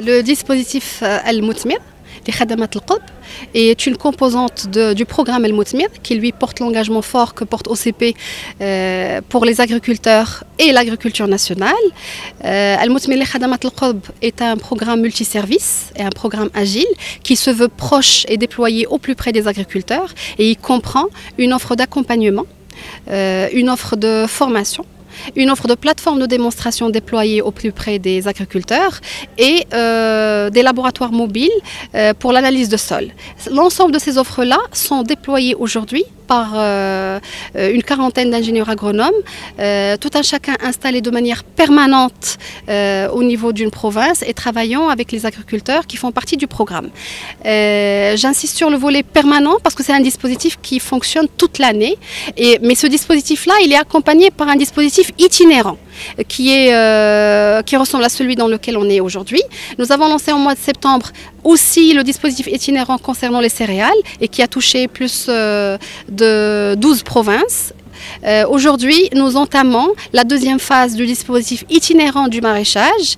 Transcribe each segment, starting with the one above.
Le dispositif Al-Moutmir لخدمات القطب est une composante du programme Al-Moutmir qui lui porte l'engagement fort que porte OCP pour les agriculteurs et l'agriculture nationale. Al-Moutmir لخدمات القطب est un programme multiservice et un programme agile qui se veut proche et déployé au plus près des agriculteurs et il comprend une offre d'accompagnement, une offre de formation, une offre de plateforme de démonstration déployée au plus près des agriculteurs et des laboratoires mobiles pour l'analyse de sol. L'ensemble de ces offres-là sont déployées aujourd'hui par une quarantaine d'ingénieurs agronomes, tout un chacun installé de manière permanente au niveau d'une province et travaillant avec les agriculteurs qui font partie du programme. J'insiste sur le volet permanent parce que c'est un dispositif qui fonctionne toute l'année, mais ce dispositif-là, il est accompagné par un dispositif itinérant qui ressemble à celui dans lequel on est aujourd'hui. Nous avons lancé en mois de septembre aussi le dispositif itinérant concernant les céréales et qui a touché plus de 12 provinces. Aujourd'hui, nous entamons la deuxième phase du dispositif itinérant du maraîchage.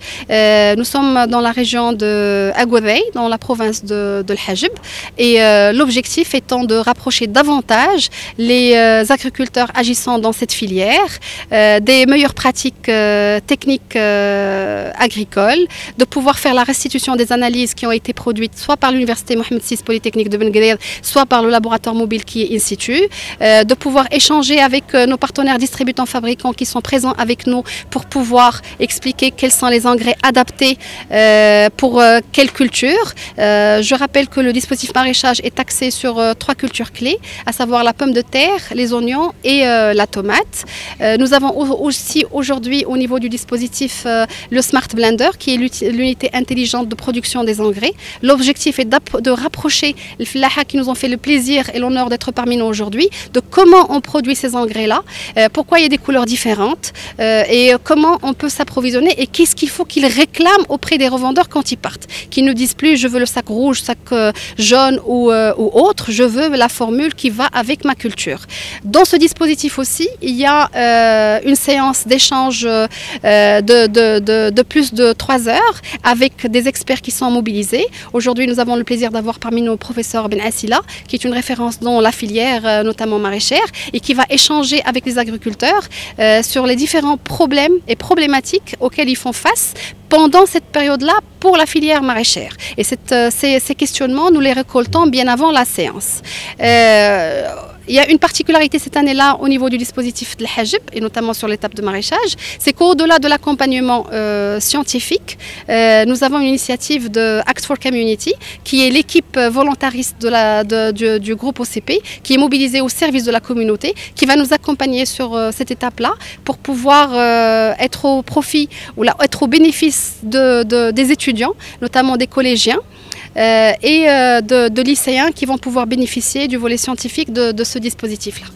Nous sommes dans la région de Aguadey, dans la province de l'Hajib, et l'objectif étant de rapprocher davantage les agriculteurs agissant dans cette filière des meilleures pratiques techniques agricoles, de pouvoir faire la restitution des analyses qui ont été produites soit par l'université Mohamed VI Polytechnique de Ben Guerir, soit par le laboratoire mobile qui est in situ, de pouvoir échanger avec nos partenaires distributants fabricants qui sont présents avec nous pour pouvoir expliquer quels sont les engrais adaptés pour quelle culture. Je rappelle que le dispositif maraîchage est axé sur 3 cultures clés, à savoir la pomme de terre, les oignons et la tomate. Nous avons aussi aujourd'hui au niveau du dispositif le Smart Blender qui est l'unité intelligente de production des engrais. L'objectif est de rapprocher les filaha qui nous ont fait le plaisir et l'honneur d'être parmi nous aujourd'hui de comment on produit ces engrais-là, pourquoi il y a des couleurs différentes et comment on peut s'approvisionner et qu'est-ce qu'il faut qu'ils réclament auprès des revendeurs quand ils partent. Qu'ils ne disent plus je veux le sac rouge, sac jaune ou autre, je veux la formule qui va avec ma culture. Dans ce dispositif aussi, il y a une séance d'échange de plus de 3 heures avec des experts qui sont mobilisés. Aujourd'hui, nous avons le plaisir d'avoir parmi nous le professeur Ben Assila, qui est une référence dans la filière, notamment maraîchère, et qui va échanger avec les agriculteurs sur les différents problèmes et problématiques auxquels ils font face pendant cette période-là pour la filière maraîchère. Et ces questionnements, nous les récoltons bien avant la séance. Il y a une particularité cette année-là au niveau du dispositif de l'Hajib, et notamment sur l'étape de maraîchage, c'est qu'au-delà de l'accompagnement scientifique, nous avons une initiative de Act for Community, qui est l'équipe volontariste du groupe OCP, qui est mobilisée au service de la communauté, qui va nous accompagner sur cette étape-là pour pouvoir être au profit ou être au bénéfice des étudiants, notamment des collégiens, et de lycéens qui vont pouvoir bénéficier du volet scientifique de ce dispositif-là.